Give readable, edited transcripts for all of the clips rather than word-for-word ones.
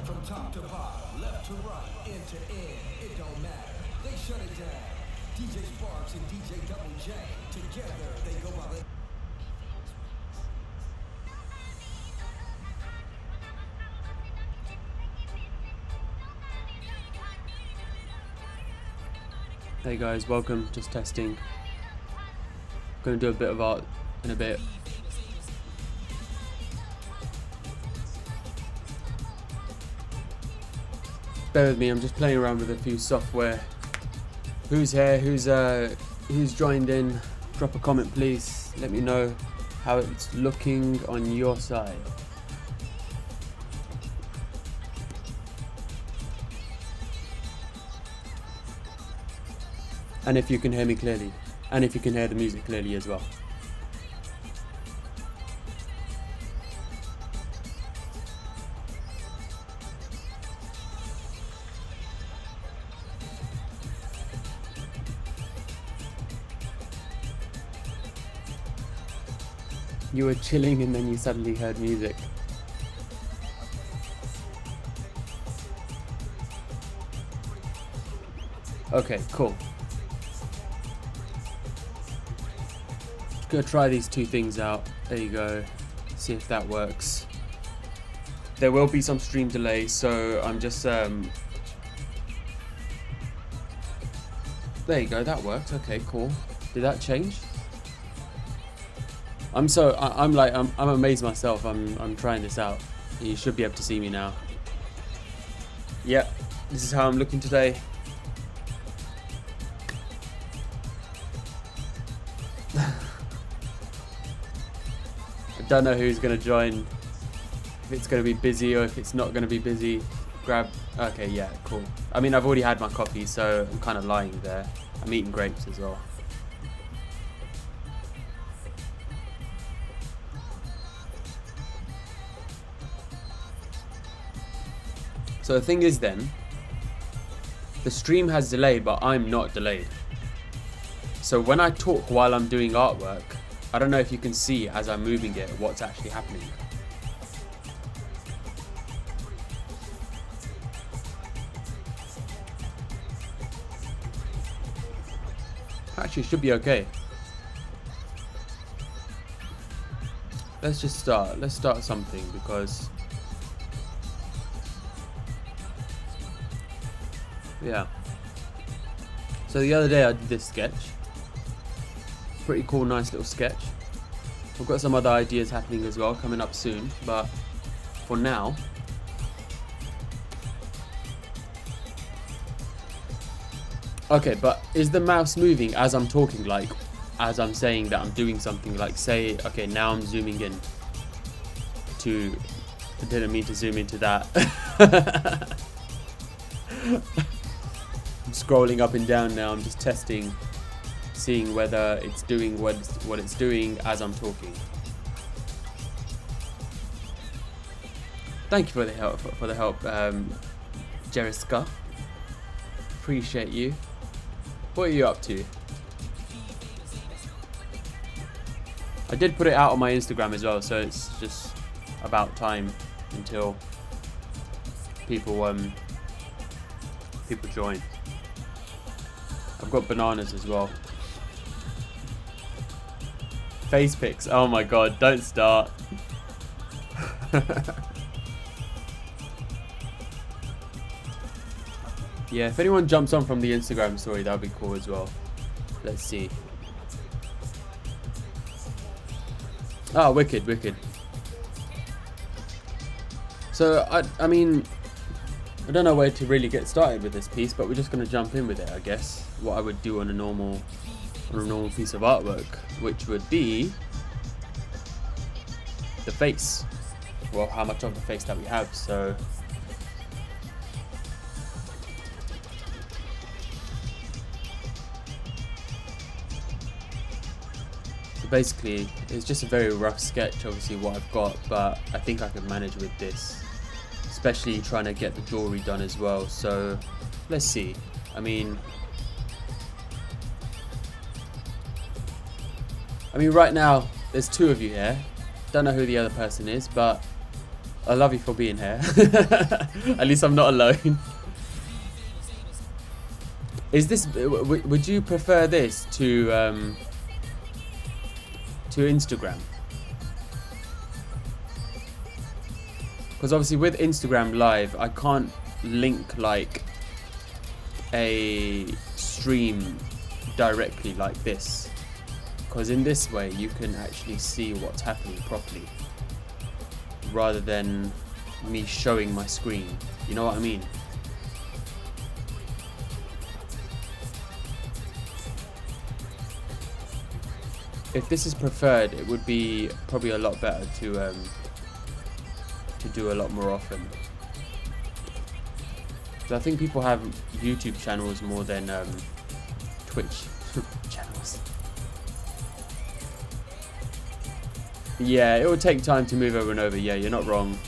from top to bottom, left to right, end to end. It don't matter. They shut it down. DJ Sparks and DJ Double J together they go by the. Hey guys, welcome. Just testing. Gonna do a bit of art in a bit. Bear with me, I'm just playing around with a few software. Who's here? Who's joined in? Drop a comment please. Let me know how it's looking on your side. And if you can hear me clearly. And if you can hear the music clearly as well. You were chilling and then you suddenly heard music. Okay, cool. Just gonna try these two things out. There you go. See if that works. There will be some stream delay, so I'm just there you go, that worked. Okay, cool. Did that change? I'm amazed myself. I'm trying this out. You should be able to see me now. Yep, this is how I'm looking today. I don't know who's gonna join. If it's gonna be busy or if it's not gonna be busy. Okay, yeah, cool. I mean, I've already had my coffee, so I'm kind of lying there. I'm eating grapes as well. So the thing is then, the stream has delayed, but I'm not delayed. So when I talk while I'm doing artwork, I don't know if you can see as I'm moving it what's actually happening. Actually, it should be okay. Let's just start. Let's start something because... yeah. So the other day I did this sketch. Pretty cool, nice little sketch. I've got some other ideas happening as well, coming up soon. But for now, okay. But is the mouse moving as I'm talking? Like, as I'm saying that I'm doing something? Like, say, okay, now I'm zooming in to. I didn't mean to zoom into that. I'm scrolling up and down now. I'm just testing, seeing whether it's doing what it's doing as I'm talking. Thank you for the help, Jeriska. Appreciate you. What are you up to? I did put it out on my Instagram as well, so it's just about time until people join. I've got bananas as well. Face pics. Oh my god, don't start. Yeah, if anyone jumps on from the Instagram story, that would be cool as well. Let's see. Ah, wicked, wicked. So, I mean, I don't know where to really get started with this piece, but we're just going to jump in with it, I guess. What I would do on a normal piece of artwork, which would be the face. Well, how much of the face that we have. So basically, it's just a very rough sketch, obviously, what I've got, but I think I can manage with this, especially trying to get the jewelry done as well. So let's see. I mean, right now there's two of you here. Don't know who the other person is, but I love you for being here. At least I'm not alone. Is this? Would you prefer this to Instagram? Because obviously with Instagram Live, I can't link like a stream directly like this. Because in this way, you can actually see what's happening properly, rather than me showing my screen. You know what I mean? If this is preferred, it would be probably a lot better to do a lot more often. So I think people have YouTube channels more than Twitch channels. Yeah, it will take time to move over and over. Yeah, you're not wrong.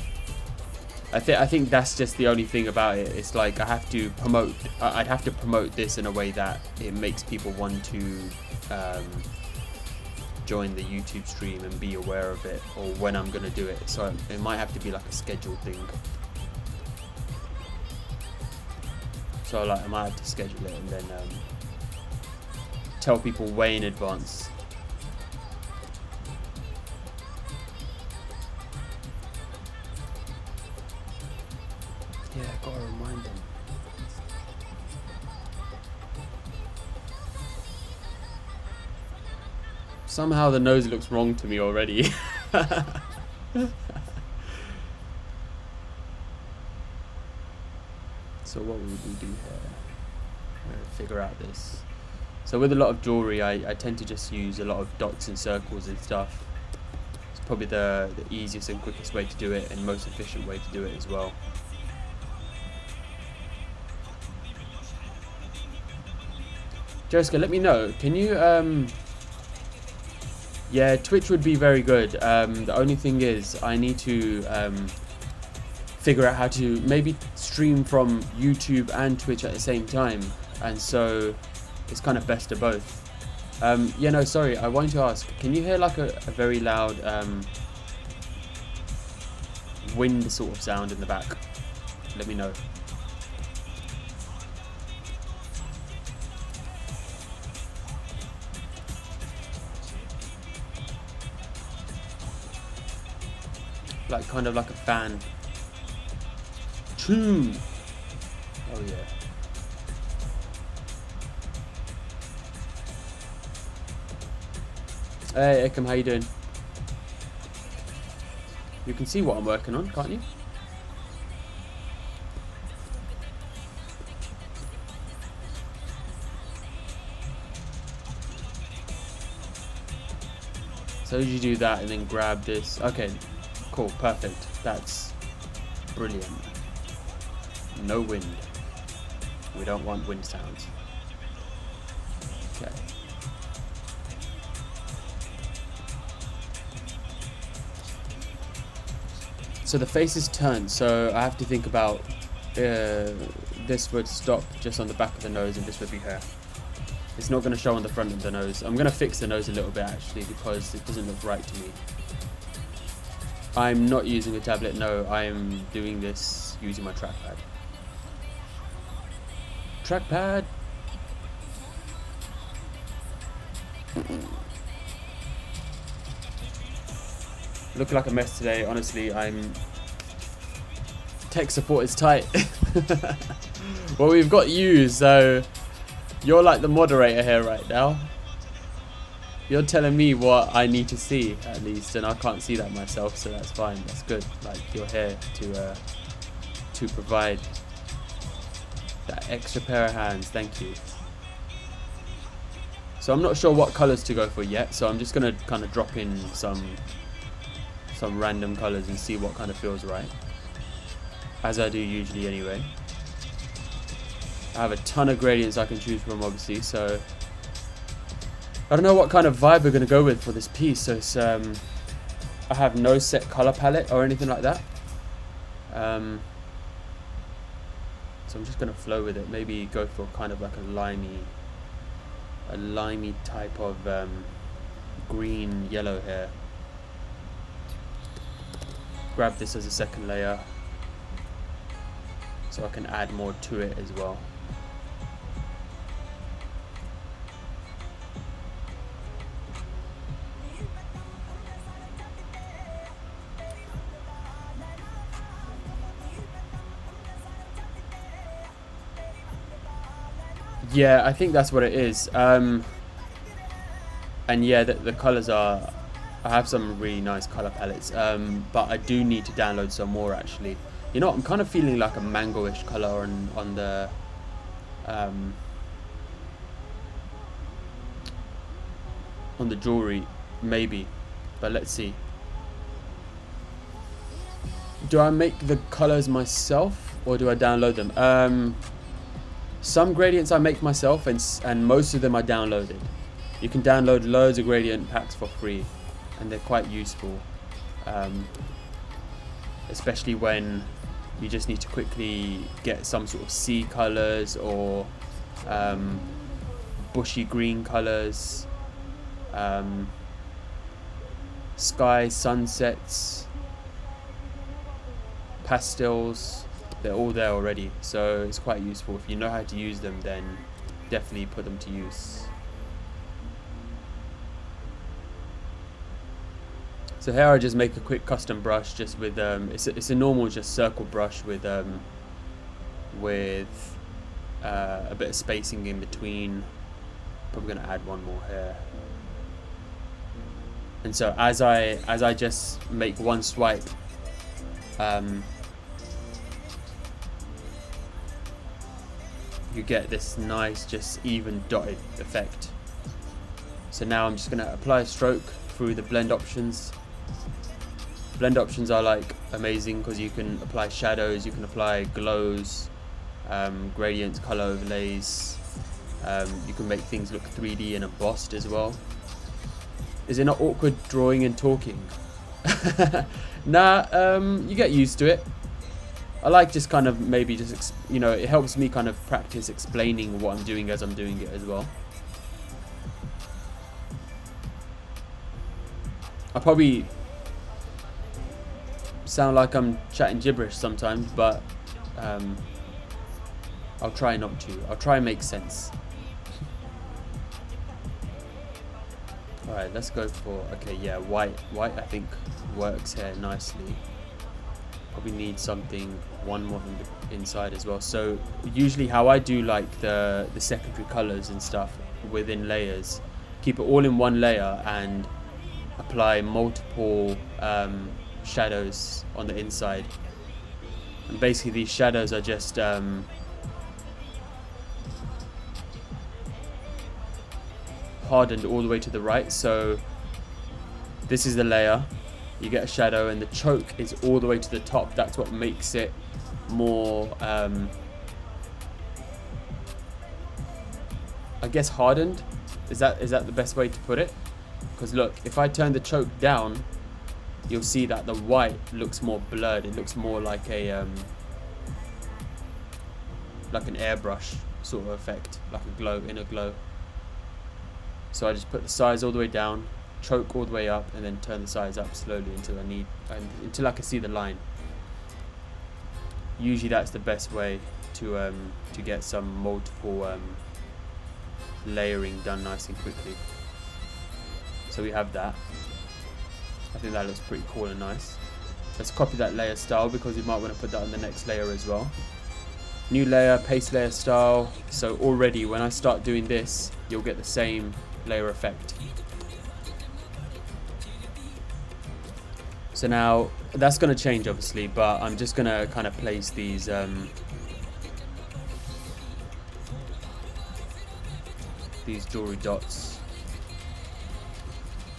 I think that's just the only thing about it. It's like I'd have to promote this in a way that it makes people want to join the YouTube stream and be aware of it, or when I'm gonna do it. So it might have to be like a scheduled thing. So like I might have to schedule it and then tell people way in advance. Yeah, gotta remind them. Somehow the nose looks wrong to me already. So what would we do here? I'm gonna figure out this. So with a lot of jewelry, I tend to just use a lot of dots and circles and stuff. It's probably the easiest and quickest way to do it, and most efficient way to do it as well. Jessica, let me know. Can you yeah, Twitch would be very good. The only thing is I need to figure out how to maybe stream from YouTube and Twitch at the same time, and so it's kind of best of both. Yeah, no, sorry, I wanted to ask, can you hear like a very loud wind sort of sound in the back? Let me know. Like kind of like a fan. Tune. Oh yeah. Hey Ekam, how you doing? You can see what I'm working on, can't you? So you do that and then grab this. Okay. Cool, perfect. That's brilliant. No wind. We don't want wind sounds. Okay. So the face is turned, so I have to think about this would stop just on the back of the nose and this would be hair. It's not going to show on the front of the nose. I'm going to fix the nose a little bit actually because it doesn't look right to me. I'm not using a tablet, no, I am doing this using my trackpad. Trackpad! Look like a mess today, honestly. Tech support is tight. Well, we've got you, so you're like the moderator here right now. You're telling me what I need to see, at least, and I can't see that myself, so that's fine. That's good. Like, you're here to provide that extra pair of hands. Thank you. So I'm not sure what colors to go for yet, so I'm just gonna kind of drop in some random colors and see what kind of feels right, as I do usually anyway. I have a ton of gradients I can choose from, obviously, so I don't know what kind of vibe we're going to go with for this piece. So it's, I have no set color palette or anything like that. So I'm just going to flow with it. Maybe go for kind of like a limey type of green yellow here. grab this as a second layer so I can add more to it as well. Yeah, I think that's what it is. And yeah, the colors are, I have some really nice color palettes, but I do need to download some more actually. You know, I'm kind of feeling like a mangoish color on the jewelry, maybe, but let's see. Do I make the colors myself or do I download them? Some gradients I make myself, and most of them are downloaded. You can download loads of gradient packs for free, and they're quite useful, especially when you just need to quickly get some sort of sea colors or bushy green colors, sky, sunsets, pastels. They're all there already, so it's quite useful. If you know how to use them, then definitely put them to use. So here I just make a quick custom brush just with it's a normal just circle brush with a bit of spacing in between. Probably gonna add one more here. And so as I just make one swipe, you get this nice just even dotted effect. So now I'm just going to apply a stroke through the blend options. Blend options are like amazing because you can apply shadows, you can apply glows, gradients, color overlays. You can make things look 3D and embossed as well. Is it not awkward drawing and talking? Nah, you get used to it. I like just kind of maybe just, you know, it helps me kind of practice explaining what I'm doing as I'm doing it as well. I probably sound like I'm chatting gibberish sometimes, but I'll try not to. I'll try and make sense. Alright, let's go for, okay, yeah, white. White I think works here nicely. Probably need something, one more on the inside as well. So usually how I do like the secondary colors and stuff within layers, keep it all in one layer and apply multiple shadows on the inside. And basically these shadows are just hardened all the way to the right. So this is the layer, you get a shadow, and the choke is all the way to the top. That's what makes it more I guess hardened. Is that the best way to put it? Because look, if I turn the choke down, you'll see that the white looks more blurred. It looks more like a like an airbrush sort of effect, like a glow, inner glow. So I just put the size all the way down, choke all the way up, and then turn the size up slowly until I can see the line. Usually that's the best way to get some multiple layering done nice and quickly. So we have that. I think that looks pretty cool and nice. Let's copy that layer style because we might want to put that on the next layer as well. New layer, paste layer style. So already when I start doing this, you'll get the same layer effect. So now that's going to change obviously, but I'm just going to kind of place these jewelry dots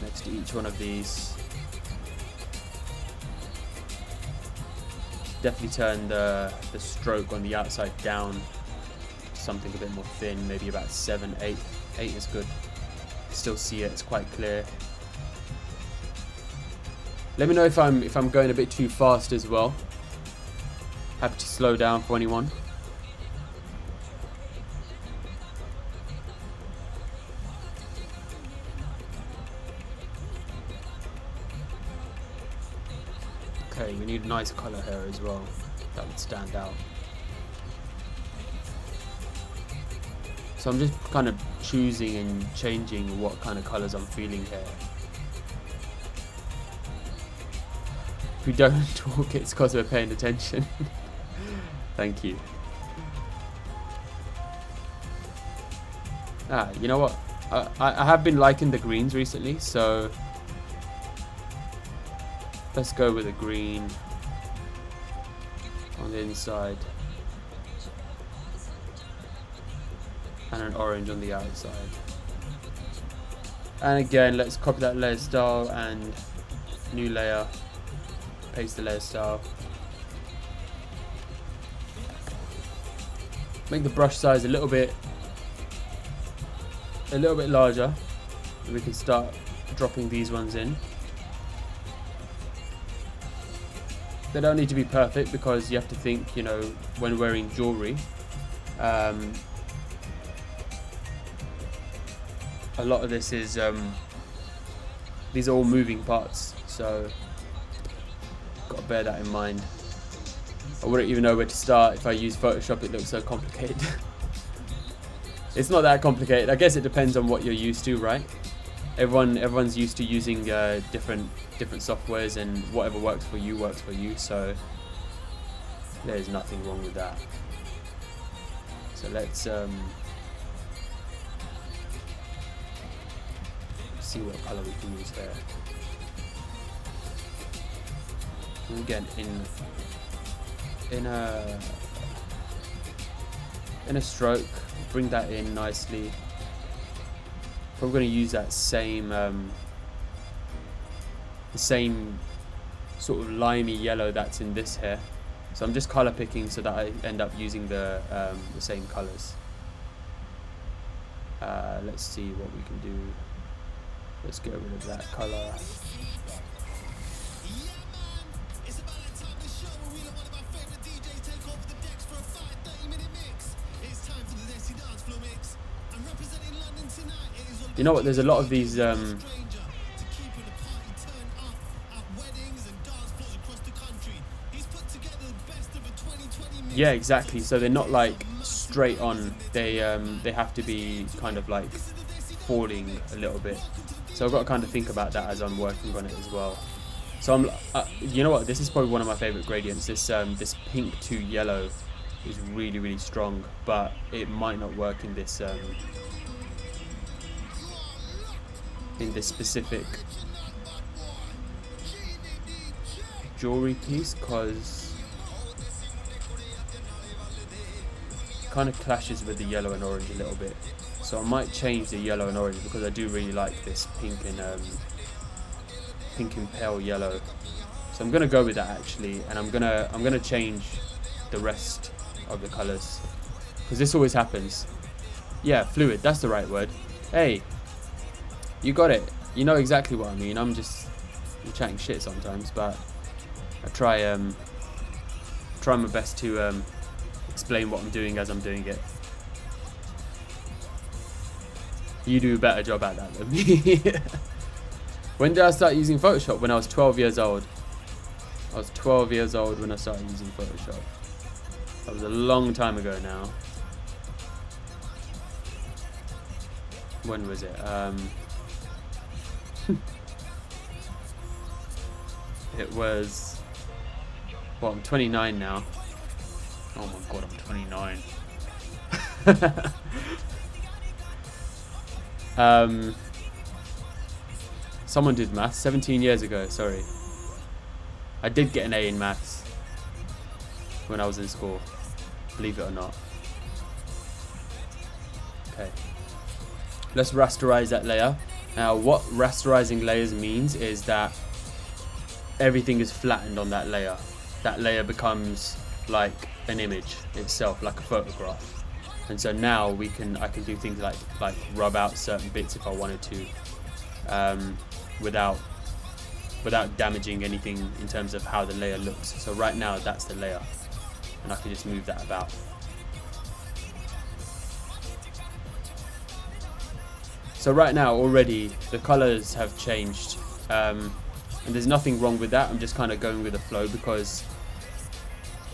next to each one of these. Definitely turn the stroke on the outside down to something a bit more thin, maybe about 7, 8. 8 is good. Still see it, it's quite clear. Let me know if I'm going a bit too fast as well. Happy to slow down for anyone. Okay, we need a nice colour here as well. That would stand out. So I'm just kind of choosing and changing what kind of colours I'm feeling here. If we don't talk, it's because we're paying attention. Thank you. You know what? I have been liking the greens recently, so let's go with a green on the inside and an orange on the outside. And again, let's copy that layer style and new layer, paste the layer style. Make the brush size a little bit larger, and we can start dropping these ones in. They don't need to be perfect because you have to think, you know, when wearing jewelry, a lot of this is these are all moving parts, so got to bear that in mind. I wouldn't even know where to start. If I use Photoshop, it looks so complicated. It's not that complicated. I guess it depends on what you're used to, right? Everyone's used to using different softwares, and whatever works for you works for you. So there's nothing wrong with that. So let's see what color we can use there. And again, in a stroke, bring that in nicely. We're going to use that same the same sort of limey yellow that's in this here. So I'm just color picking so that I end up using the same colors. Let's see what we can do. Let's get rid of that color. You know what, there's a lot of these yeah, exactly, so they're not like straight on, they have to be kind of like falling a little bit. So I've got to kind of think about that as I'm working on it as well. So I'm you know what, this is probably one of my favorite gradients. This pink to yellow is really, really strong, but it might not work in this specific jewelry piece, because it kind of clashes with the yellow and orange a little bit. So I might change the yellow and orange because I do really like this pink and pale yellow. So I'm gonna go with that actually, and I'm gonna change the rest of the colors because this always happens. Yeah, fluid, that's the right word. Hey, you got it. You know exactly what I mean. I'm chatting shit sometimes, but I try my best to explain what I'm doing as I'm doing it. You do a better job at that than me. When did I start using Photoshop? When I was 12 years old. I was 12 years old when I started using Photoshop. That was a long time ago now. When was it? It was, well, I'm 29 now. Oh my god, I'm 29. Someone did maths 17 years ago, sorry. I did get an A in maths when I was in school, believe it or not. Okay, let's rasterize that layer. Now what rasterizing layers means is that everything is flattened on that layer. That layer becomes like an image itself, like a photograph. And so now I can do things like rub out certain bits if I wanted to, without damaging anything in terms of how the layer looks. So right now that's the layer, and I can just move that about. So right now already the colors have changed. And there's nothing wrong with that. I'm just kind of going with the flow, because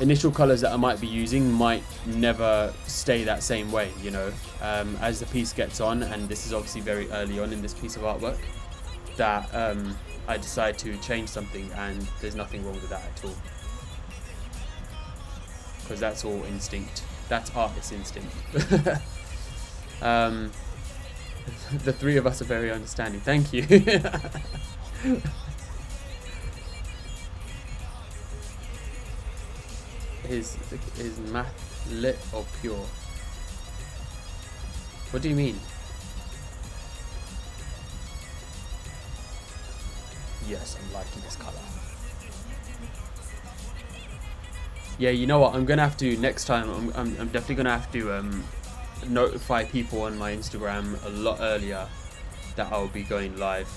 initial colors that I might be using might never stay that same way, you know. As the piece gets on, and this is obviously very early on in this piece of artwork, that I decide to change something, and there's nothing wrong with that at all, because that's all instinct. That's artist instinct. The three of us are very understanding. Thank you. Is math lit or pure? What do you mean? Yes, I'm liking this color. Yeah, you know what? I'm gonna have to next time. I'm definitely gonna have to notify people on my Instagram a lot earlier that I'll be going live.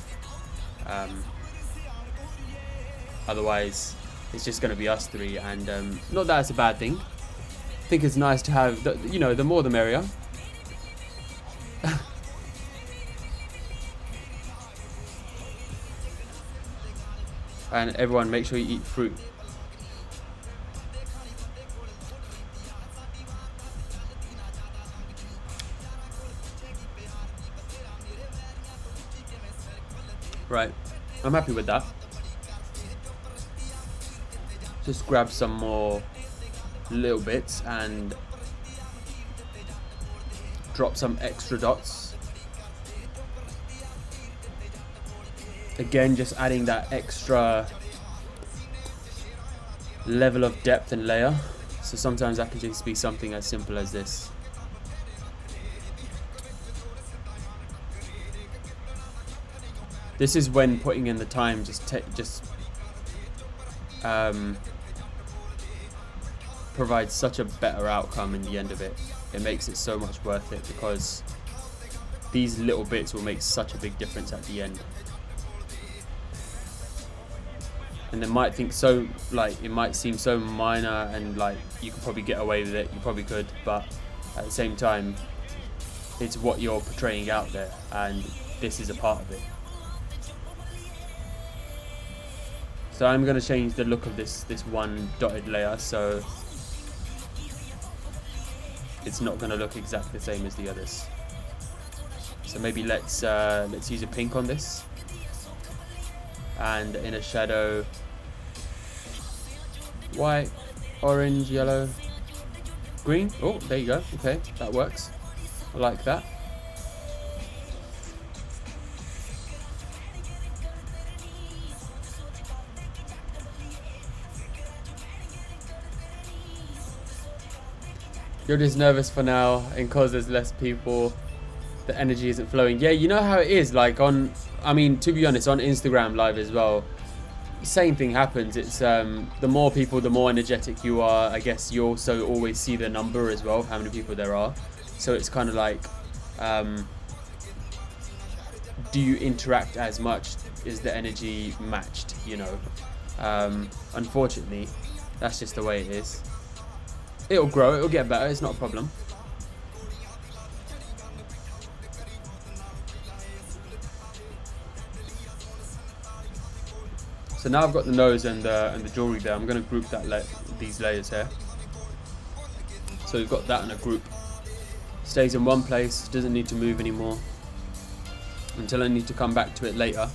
Otherwise, it's just going to be us three, and not that it's a bad thing. I think it's nice to have, you know, the more the merrier. And everyone, make sure you eat fruit. Right, I'm happy with that. Just grab some more little bits and drop some extra dots. Again, just adding that extra level of depth and layer. So sometimes that can just be something as simple as this. This is when putting in the time provides such a better outcome in the end of it. It makes it so much worth it, because these little bits will make such a big difference at the end. And they might think so, like, it might seem so minor and like you could probably get away with it, you probably could, but at the same time it's what you're portraying out there, and this is a part of it. So I'm going to change the look of this one dotted layer, so it's not going to look exactly the same as the others. So maybe let's use a pink on this, and in a shadow, white, orange, yellow, green. Oh, there you go. Okay, that works. I like that. You're just nervous for now, and cause there's less people, the energy isn't flowing. Yeah, you know how it is, like to be honest, on Instagram live as well, same thing happens. It's the more people, the more energetic you are. I guess you also always see the number as well, how many people there are. So it's kind of like, do you interact as much? Is the energy matched, you know? Unfortunately, that's just the way it is. It'll grow, it'll get better, it's not a problem. So now I've got the nose and the jewelry there. I'm going to group these layers here. So we've got that in a group. Stays in one place, doesn't need to move anymore until I need to come back to it later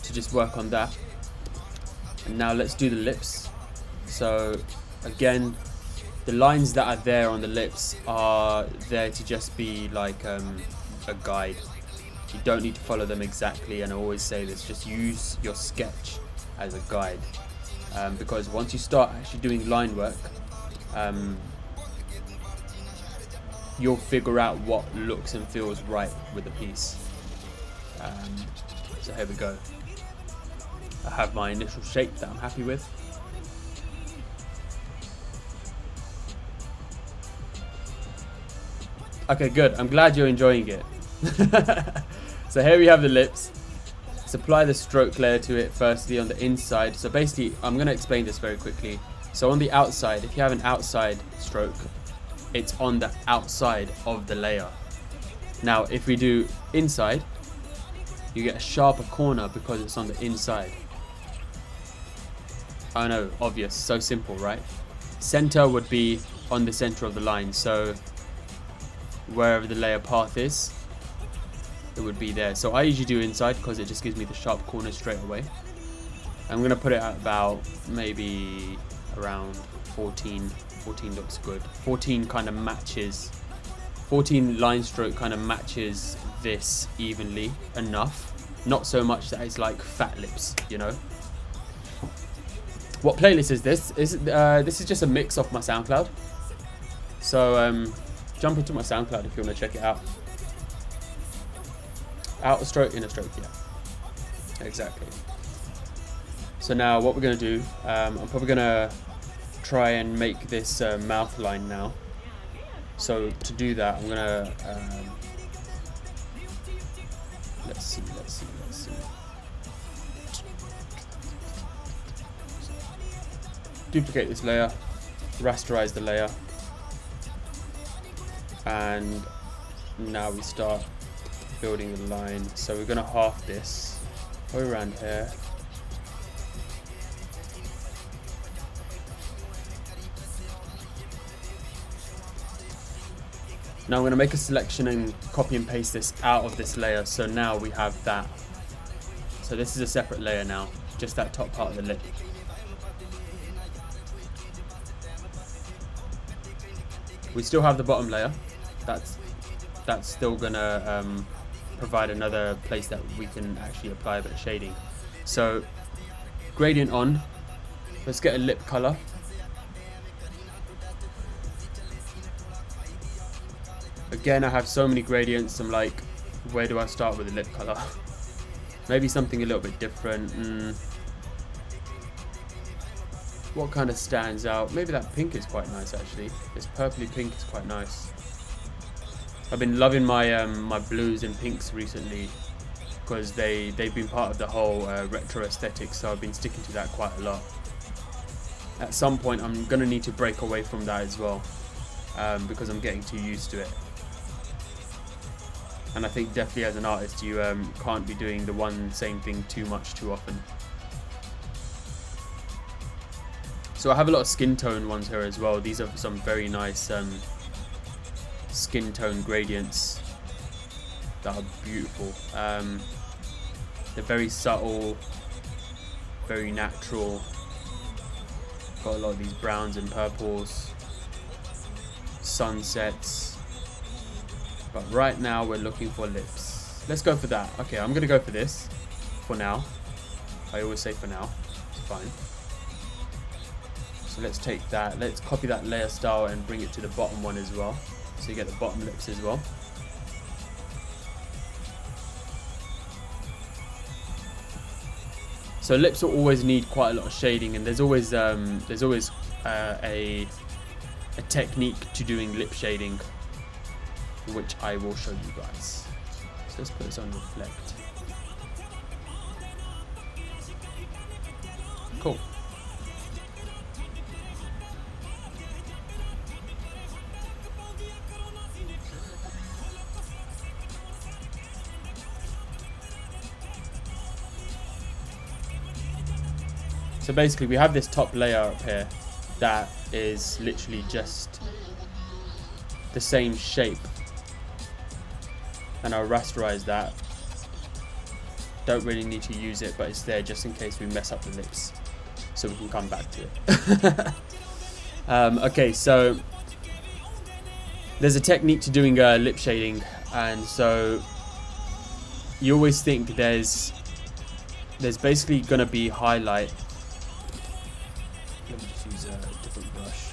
to just work on that. And now let's do the lips. So again, the lines that are there on the lips are there to just be like a guide. You don't need to follow them exactly, and I always say this, just use your sketch as a guide, because once you start actually doing line work, you'll figure out what looks and feels right with the piece. So here we go. I have my initial shape that I'm happy with. Okay, good. I'm glad you're enjoying it. So here we have the lips. Let's apply the stroke layer to it firstly on the inside. So basically, I'm going to explain this very quickly. So on the outside, if you have an outside stroke, it's on the outside of the layer. Now, if we do inside, you get a sharper corner because it's on the inside. I know, obvious, so simple, right? Center would be on the center of the line, so wherever the layer path is, it would be there. So I usually do inside because it just gives me the sharp corner straight away. I'm gonna put it at about maybe around 14. 14 looks good. 14 kind of matches, 14 line stroke kind of matches this evenly enough. Not so much that it's like fat lips, you know. What playlist is this? This is just a mix off my SoundCloud. So jump into my SoundCloud if you want to check it out. Outer stroke, inner stroke, yeah. Exactly. So now what we're going to do, I'm probably going to try and make this mouth line now. So to do that, I'm going to, let's see. Duplicate this layer, rasterize the layer, and now we start building the line. So we're going to half this, go around here. Now I'm going to make a selection and copy and paste this out of this layer. So now we have that. So this is a separate layer now, just that top part of the lip. We still have the bottom layer. That's still gonna provide another place that we can actually apply a bit of shading. So gradient on. Let's get a lip color. Again, I have so many gradients. I'm like, where do I start with the lip color? Maybe something a little bit different. What kind of stands out? Maybe that pink is quite nice actually. This purpley pink is quite nice. I've been loving my my blues and pinks recently because they've been part of the whole retro aesthetic, so I've been sticking to that quite a lot. At some point I'm gonna need to break away from that as well, because I'm getting too used to it. And I think definitely as an artist you can't be doing the one same thing too much too often. So I have a lot of skin tone ones here as well. These are some very nice skin tone gradients that are beautiful. They're very subtle, very natural. Got a lot of these browns and purples, sunsets. But right now we're looking for lips. Let's go for that. Okay, I'm gonna go for this for now. I always say for now, it's fine. So let's take that, let's copy that layer style and bring it to the bottom one as well. So you get the bottom lips as well. So lips will always need quite a lot of shading, and there's always a technique to doing lip shading, which I will show you guys. So let's put this on reflect. Cool. So basically we have this top layer up here that is literally just the same shape, and I'll rasterize that. Don't really need to use it, but it's there just in case we mess up the lips, so we can come back to it. Okay, so there's a technique to doing lip shading, and so you always think there's basically going to be highlight. Let me just use a different brush.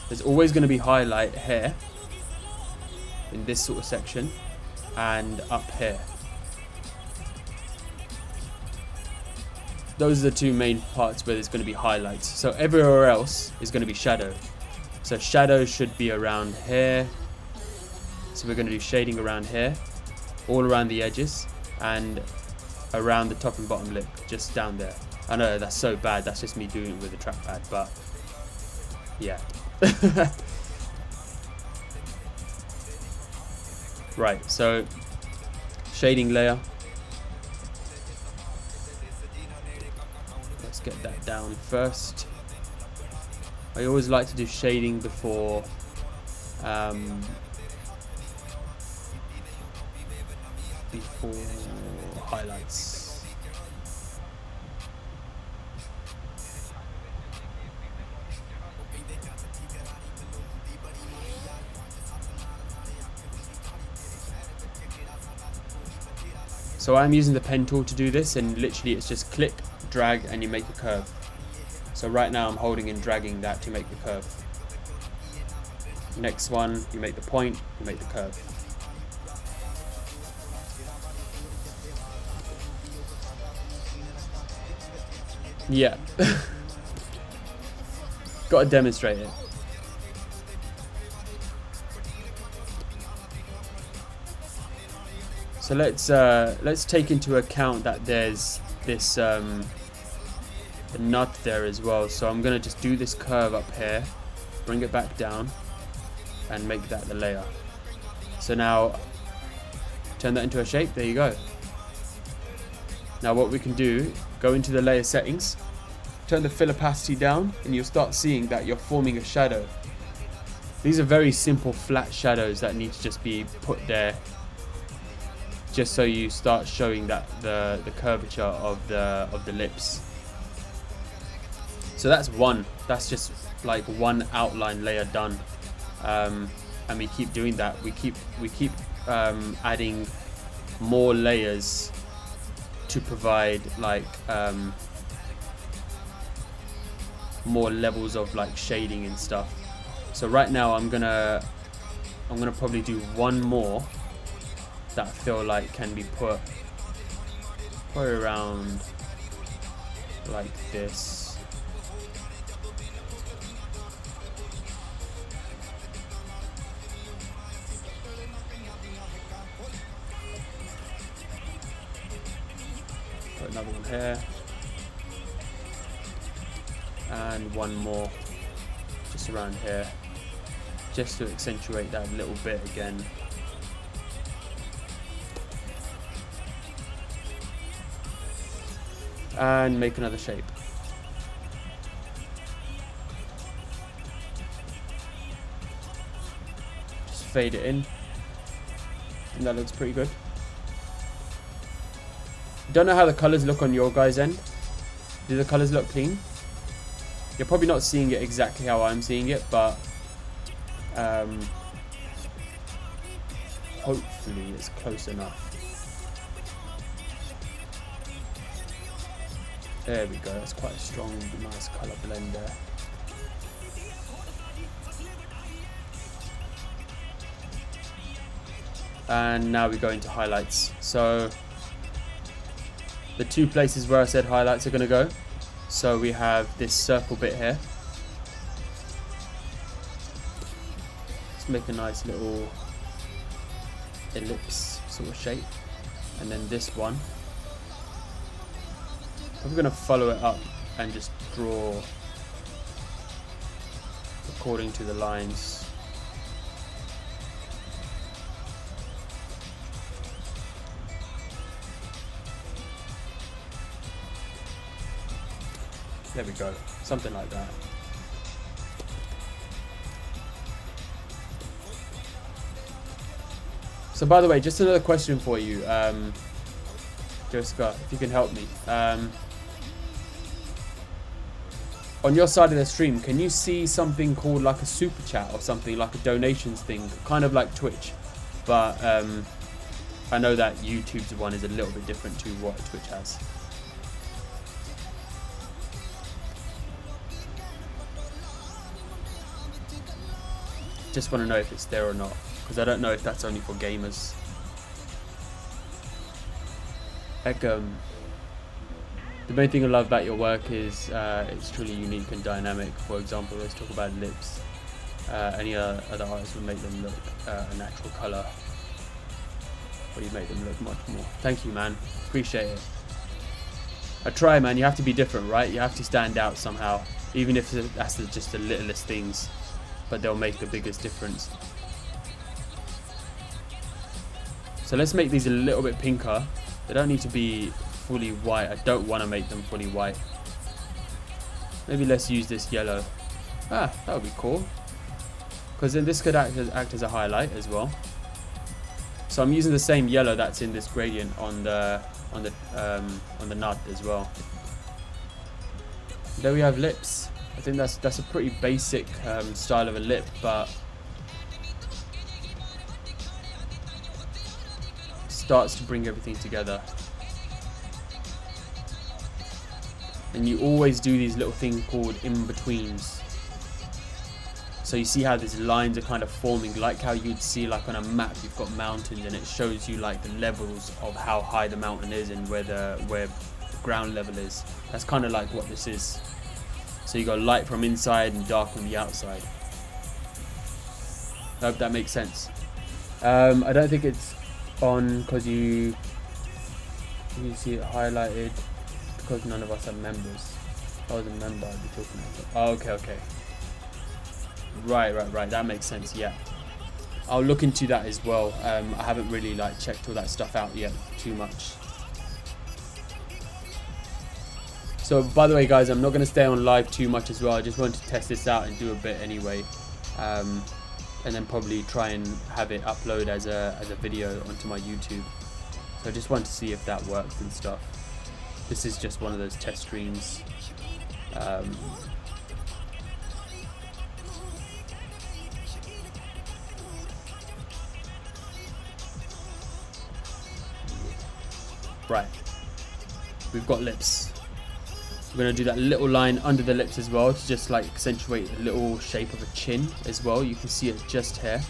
There's always going to be highlight here in this sort of section and up here. Those are the two main parts where there's going to be highlights. So everywhere else is going to be shadow. So shadow should be around here. So we're going to do shading around here, all around the edges, and around the top and bottom lip, just down there. I know that's so bad, that's just me doing it with a trackpad, but yeah. Right, so shading layer. Let's get that down first. I always like to do shading before highlights. So I'm using the pen tool to do this, and literally it's just click, drag, and you make a curve. So right now I'm holding and dragging that to make the curve. Next one, you make the point, you make the curve. Yeah. Got to demonstrate it. So let's take into account that there's this nut there as well. So I'm gonna just do this curve up here, bring it back down, and make that the layer. So now turn that into a shape. There you go. Now what we can do, go into the layer settings, turn the fill opacity down, and you'll start seeing that you're forming a shadow. These are very simple flat shadows that need to just be put there, just so you start showing that the curvature of the lips. So that's just like one outline layer done, and we keep doing that. We keep adding more layers to provide like more levels of like shading and stuff. So right now I'm gonna probably do one more that I feel like can be put around like this. Put another one here, and one more just around here, just to accentuate that a little bit again. And make another shape. Just fade it in, and that looks pretty good. Don't know how the colors look on your guys' end. Do the colors look clean? You're probably not seeing it exactly how I'm seeing it, but hopefully it's close enough. There we go, that's quite a strong, nice colour blend there. And now we go into highlights. So the two places where I said highlights are going to go. So we have this circle bit here. Let's make a nice little ellipse sort of shape. And then this one, I'm going to follow it up and just draw according to the lines. There we go, something like that. So by the way, just another question for you, Jessica, if you can help me. On your side of the stream, can you see something called like a super chat or something, like a donations thing, kind of like Twitch? But I know that YouTube's one is a little bit different to what Twitch has. Just want to know if it's there or not, because I don't know if that's only for gamers. Like, the main thing I love about your work is it's truly unique and dynamic. For example, let's talk about lips. Any other artists would make them look a natural colour, but you make them look much more. Thank you, man. Appreciate it. I try, man. You have to be different, right? You have to stand out somehow, even if that's just the littlest things, but they'll make the biggest difference. So let's make these a little bit pinker. They don't need to be fully white. I don't want to make them fully white. Maybe let's use this yellow. Ah, that would be cool. Because then this could act as a highlight as well. So I'm using the same yellow that's in this gradient on the nut as well. There we have lips. I think that's a pretty basic style of a lip, but starts to bring everything together. And you always do these little things called in-betweens. So you see how these lines are kind of forming, like how you'd see like on a map you've got mountains and it shows you like the levels of how high the mountain is and where the ground level is. That's kind of like what this is. So you got light from inside and dark from the outside. I hope that makes sense. I don't think it's on because you see it highlighted because none of us are members. If I was a member, I'd be talking about it. Oh, okay. Right. That makes sense. Yeah, I'll look into that as well. I haven't really like checked all that stuff out yet too much. So by the way, guys, I'm not going to stay on live too much as well. I just wanted to test this out and do a bit anyway, and then probably try and have it upload as a video onto my YouTube. So I just want to see if that works and stuff. This is just one of those test streams. Right, we've got lips. We're going to do that little line under the lips as well to just like accentuate a little shape of a chin as well. You can see it just here.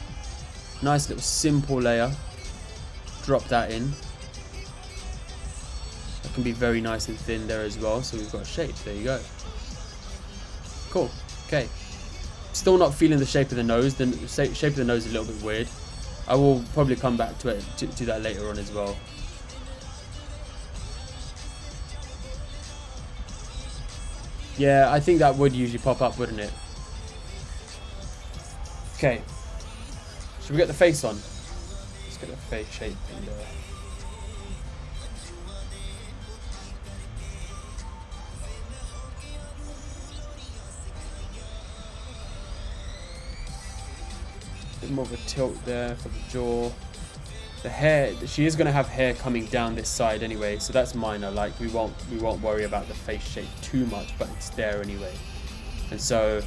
Nice little simple layer. Drop that in. That can be very nice and thin there as well. So we've got a shape. There you go. Cool. Okay. Still not feeling the shape of the nose. The shape of the nose is a little bit weird. I will probably come back to it, to that later on as well. Yeah, I think that would usually pop up, wouldn't it? Okay. Should we get the face on? Let's get the face shape in there. A bit more of a tilt there for the jaw. The hair, she is going to have hair coming down this side anyway, so that's minor. Like we won't worry about the face shape too much, but it's there anyway. And so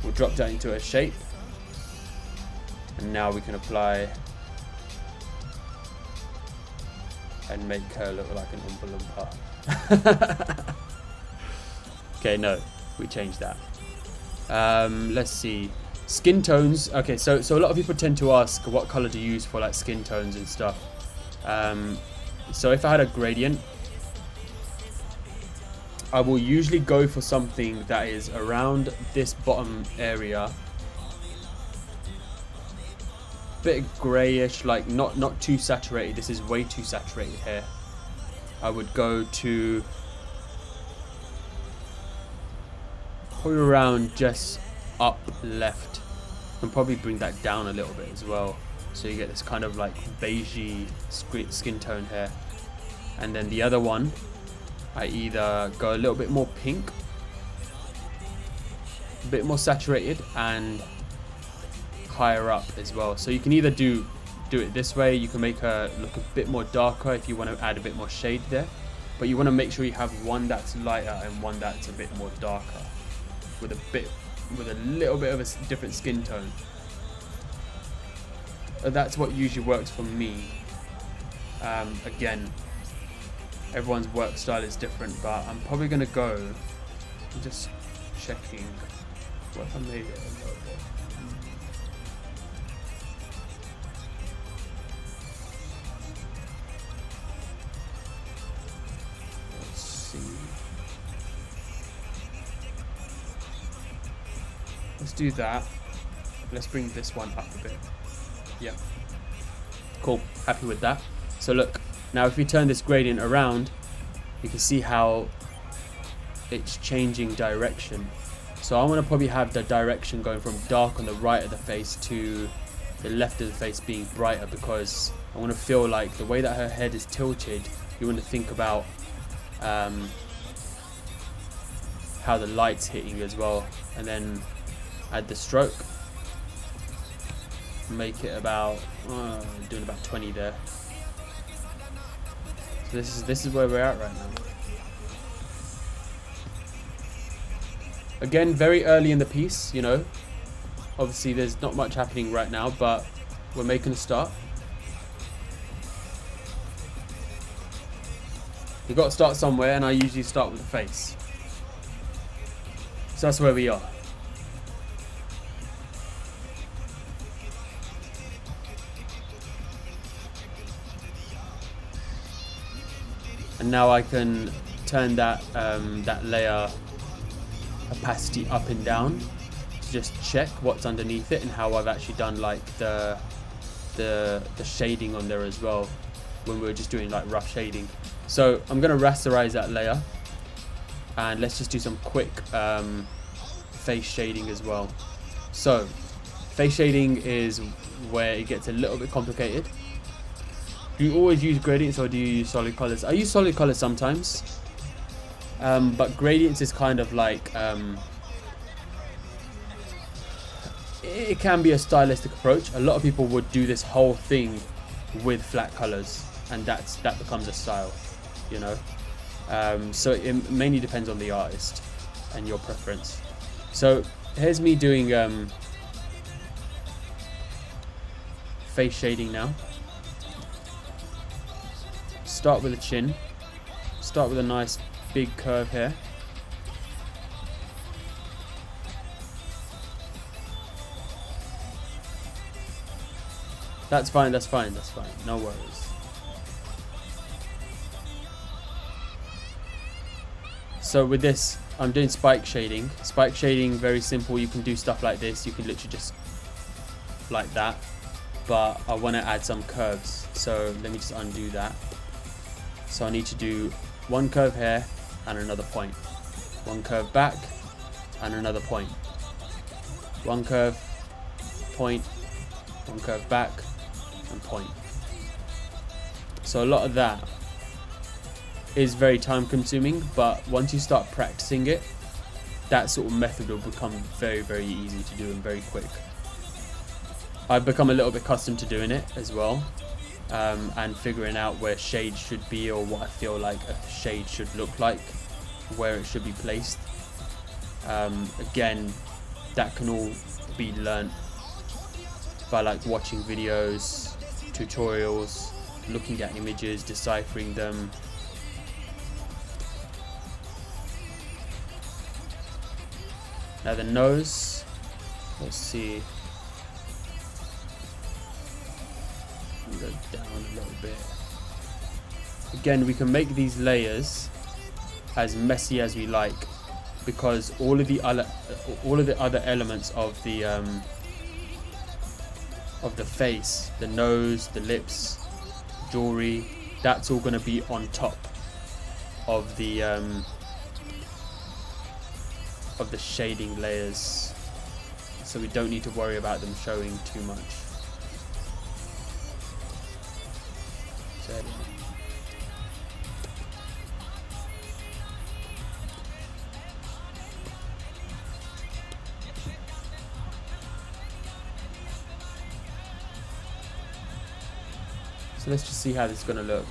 we'll drop that into a shape, and now we can apply and make her look like an Oompa Loompa. Okay, no, we changed that. Let's see. Skin tones. Okay, so a lot of people tend to ask what color to use for like skin tones and stuff. So if I had a gradient, I will usually go for something that is around this bottom area, bit grayish, like not too saturated. This is way too saturated here. I would go to probably around just up left, and probably bring that down a little bit as well, so you get this kind of like beigey skin tone here. And then the other one, I either go a little bit more pink, a bit more saturated, and higher up as well. So you can either do it this way. You can make her look a bit more darker if you want to add a bit more shade there, but you want to make sure you have one that's lighter and one that's a bit more darker, with a little bit of a different skin tone. That's what usually works for me. Again, everyone's work style is different, but I'm probably gonna go, I'm just checking what if I made it a little bit. Let's see. Let's do that. Let's bring this one up a bit. Yeah. Cool. Happy with that. So look, now if we turn this gradient around, you can see how it's changing direction. So I want to probably have the direction going from dark on the right of the face to the left of the face being brighter, because I want to feel like the way that her head is tilted, you want to think about how the light's hitting as well, and then add the stroke, make it about doing about 20 there. So this is where we're at right now. Again, very early in the piece, you know, obviously there's not much happening right now, but we're making a start. You've got to start somewhere, and I usually start with the face. So that's where we are. And now I can turn that that layer opacity up and down to just check what's underneath it and how I've actually done like the shading on there as well when we were just doing like rough shading. So I'm going to rasterize that layer, and let's just do some quick face shading as well. So face shading is where it gets a little bit complicated. Do you always use gradients or do you use solid colors? I use solid colors sometimes, but gradients is kind of like it can be a stylistic approach. A lot of people would do this whole thing with flat colors, and that becomes a style, you know. So it mainly depends on the artist and your preference. So here's me doing face shading now. Start with the chin. Start with a nice big curve here. That's fine, that's fine, that's fine. No worries. So with this, I'm doing spike shading. Spike shading, very simple. You can do stuff like this. You can literally just like that. But I want to add some curves. So let me just undo that. So I need to do one curve here and another point. One curve back and another point. One curve, point, one curve back and point. So a lot of that is very time consuming, but once you start practicing it, that sort of method will become very, very easy to do and very quick. I've become a little bit accustomed to doing it as well, and figuring out where shade should be, or what I feel like a shade should look like, where it should be placed. Again, that can all be learnt by like watching videos, tutorials, looking at images, deciphering them. Now the nose, let's see. Go down a little bit. Again, we can make these layers as messy as we like, because all of the other elements of the face, the nose, the lips, jewelry, that's all going to be on top of the shading layers, so we don't need to worry about them showing too much. So let's just see how this is going to look.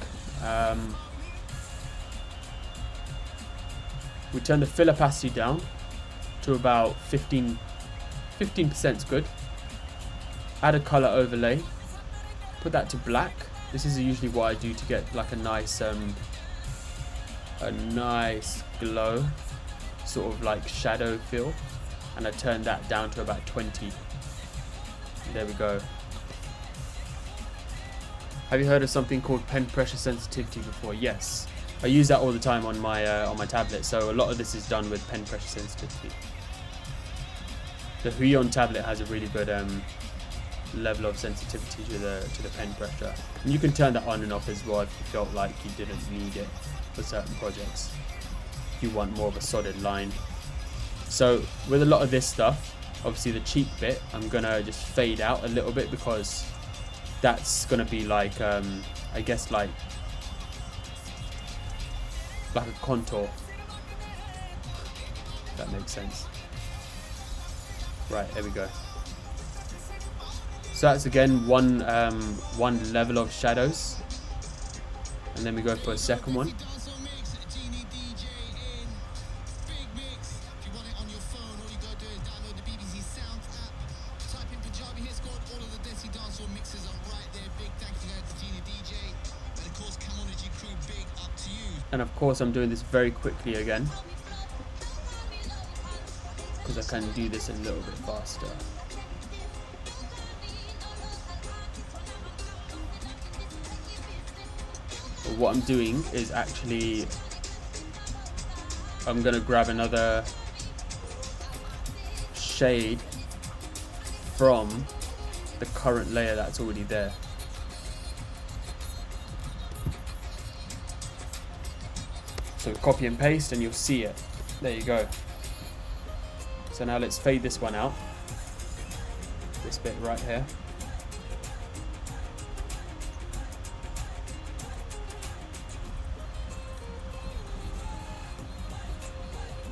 We turn the fill opacity down to about 15% is good. Add a color overlay, put that to black. This is usually what I do to get like a nice glow, sort of like shadow feel, and I turn that down to about 20. There we go. Have you heard of something called pen pressure sensitivity before? Yes, I use that all the time on my tablet. So a lot of this is done with pen pressure sensitivity. The Wacom tablet has a really good level of sensitivity to the pen pressure, and you can turn that on and off as well if you felt like you didn't need it for certain projects. If you want more of a solid line. So with a lot of this stuff, obviously the cheek bit, I'm gonna just fade out a little bit, because that's gonna be like I guess like a contour. if that makes sense. Right, here we go. So that's again one level of shadows, and then we go for a second one. And of course I'm doing this very quickly again, because I can do this a little bit faster. But what I'm doing is actually, I'm going to grab another shade from the current layer that's already there. So copy and paste and you'll see it. There you go. So now let's fade this one out. This bit right here.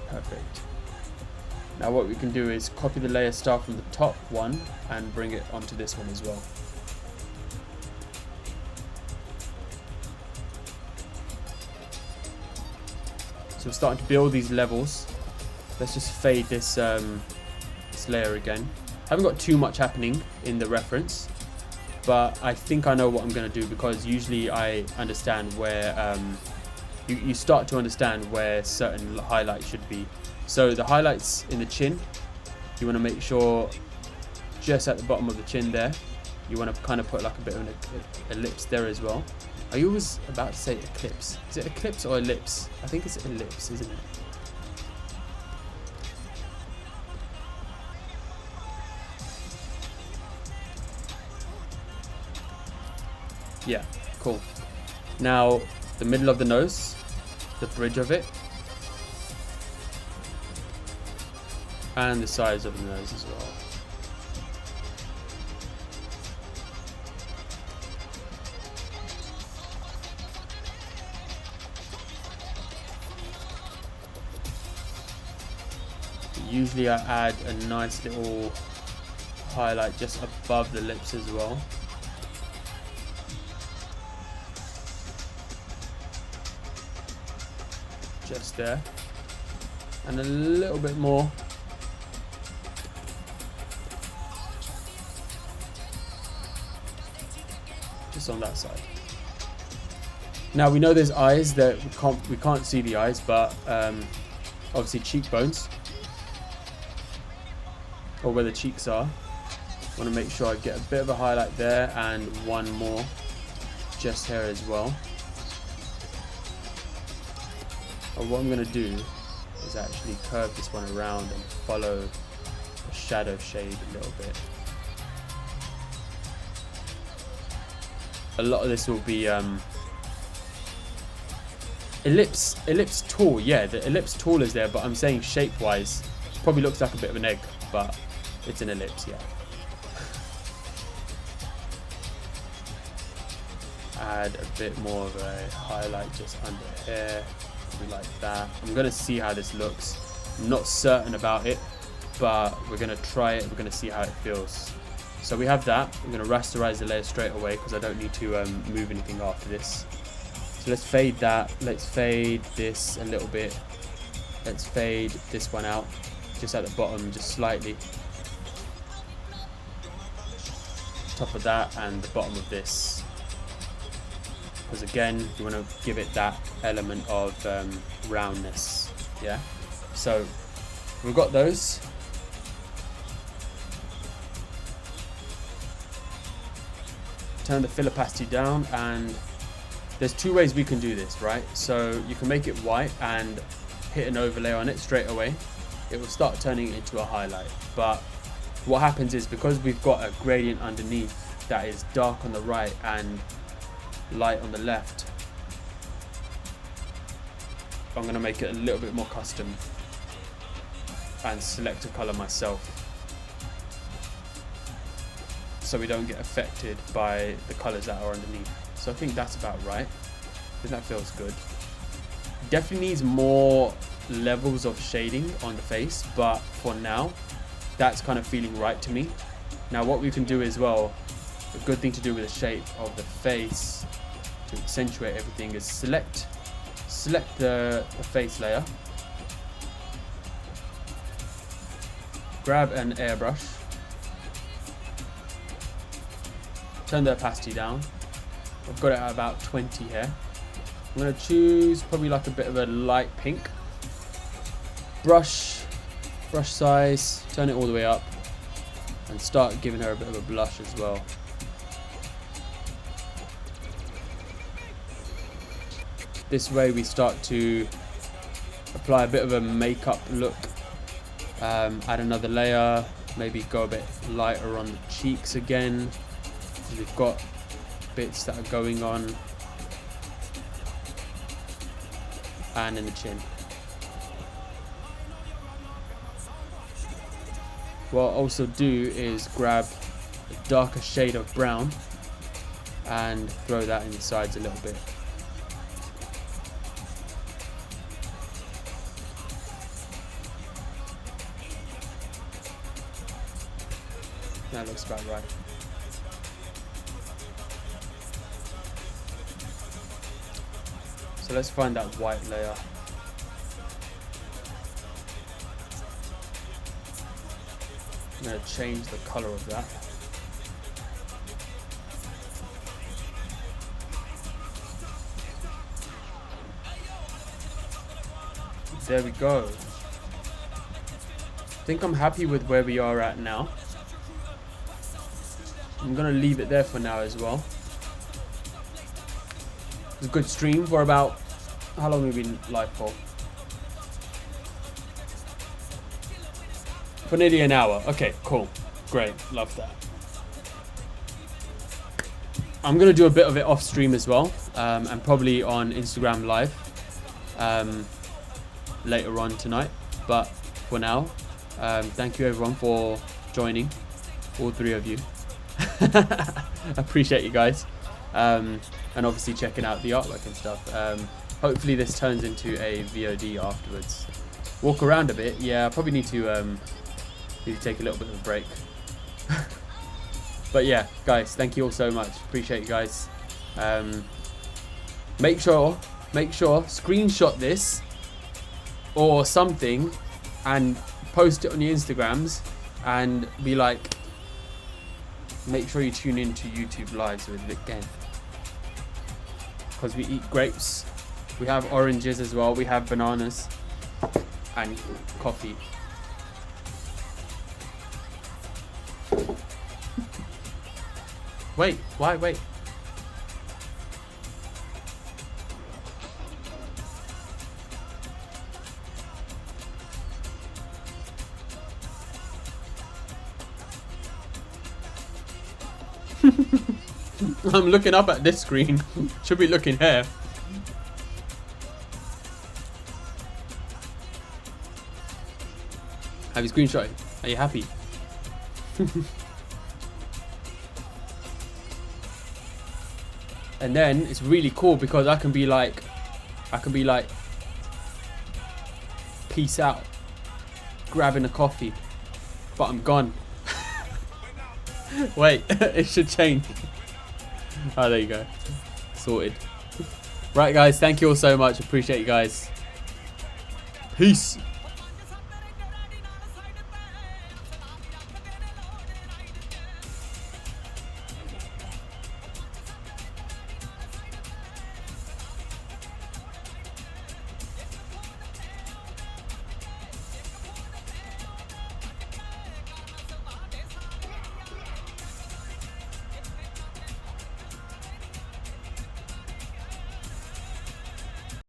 Perfect. Now what we can do is copy the layer start from the top one and bring it onto this one as well. So we're starting to build these levels. Let's just fade this this layer again. I haven't got too much happening in the reference, but I think I know what I'm going to do, because usually I understand where you start to understand where certain highlights should be. So the highlights in the chin, you want to make sure just at the bottom of the chin there, you want to kind of put like a bit of an ellipse there as well. Are you always about to say eclipse? Is it eclipse or ellipse? I think it's ellipse, isn't it? Yeah, cool. Now, the middle of the nose, the bridge of it, and the sides of the nose as well. Usually I add a nice little highlight just above the lips as well. Just there. And a little bit more just on that side. Now we know there's eyes that we can't see the eyes, but obviously cheekbones, or where the cheeks are. I want to make sure I get a bit of a highlight there and one more just here as well. And what I'm going to do is actually curve this one around and follow the shadow shade a little bit. A lot of this will be ellipse tool. Yeah, the ellipse tool is there, but I'm saying shape wise probably looks like a bit of an egg, but it's an ellipse. Yeah. Add a bit more of a highlight just under here, like that. I'm gonna see how this looks. I'm not certain about it, but we're gonna try it. We're gonna see how it feels. So we have that. I'm gonna rasterize the layer straight away because I don't need to move anything after this. So let's fade that. Let's fade this a little bit. Let's fade this one out, just at the bottom, just slightly. Top of that and the bottom of this, because again you want to give it that element of roundness. Yeah, so we've got those. Turn the fill opacity down, and there's two ways we can do this, right? So you can make it white and hit an overlay on it straight away. It will start turning it into a highlight, but what happens is, because we've got a gradient underneath that is dark on the right and light on the left, I'm going to make it a little bit more custom and select a color myself, so we don't get affected by the colors that are underneath. So I think that's about right. I think that feels good. Definitely needs more levels of shading on the face, but for now that's kind of feeling right to me. Now what we can do as well, a good thing to do with the shape of the face to accentuate everything, is select the face layer, grab an airbrush, turn the opacity down. I've got it at about 20 here. I'm going to choose probably like a bit of a light pink. Brush size, turn it all the way up, and start giving her a bit of a blush as well. This way we start to apply a bit of a makeup look, add another layer, maybe go a bit lighter on the cheeks again. We've got bits that are going on, and in the chin. What I'll also do is grab a darker shade of brown and throw that in the sides a little bit. That looks about right. So let's find that white layer. I'm going to change the color of that. There we go. I think I'm happy with where we are at now. I'm going to leave it there for now as well. It's a good stream for about, how long have we been live for? For nearly an hour. Okay, cool. Great. Love that. I'm going to do a bit of it off stream as well, and probably on Instagram Live later on tonight. But for now, thank you everyone for joining, all three of you. I appreciate you guys, and obviously checking out the artwork and stuff. Hopefully this turns into a VOD afterwards. Walk around a bit. Yeah, I probably need to take a little bit of a break. But yeah, guys, thank you all so much. Appreciate you guys. Make sure screenshot this or something and post it on your Instagrams and be like, make sure you tune in to YouTube Lives with Vik Kainth, because we eat grapes, we have oranges as well, we have bananas and coffee. Wait, why wait? I'm looking up at this screen. Should be looking here. Have you screenshotted? Are you happy? And then it's really cool because I can be like, peace out, grabbing a coffee, but I'm gone. Wait, it should change. Oh, there you go. Sorted. Right, guys, thank you all so much. Appreciate you guys. Peace.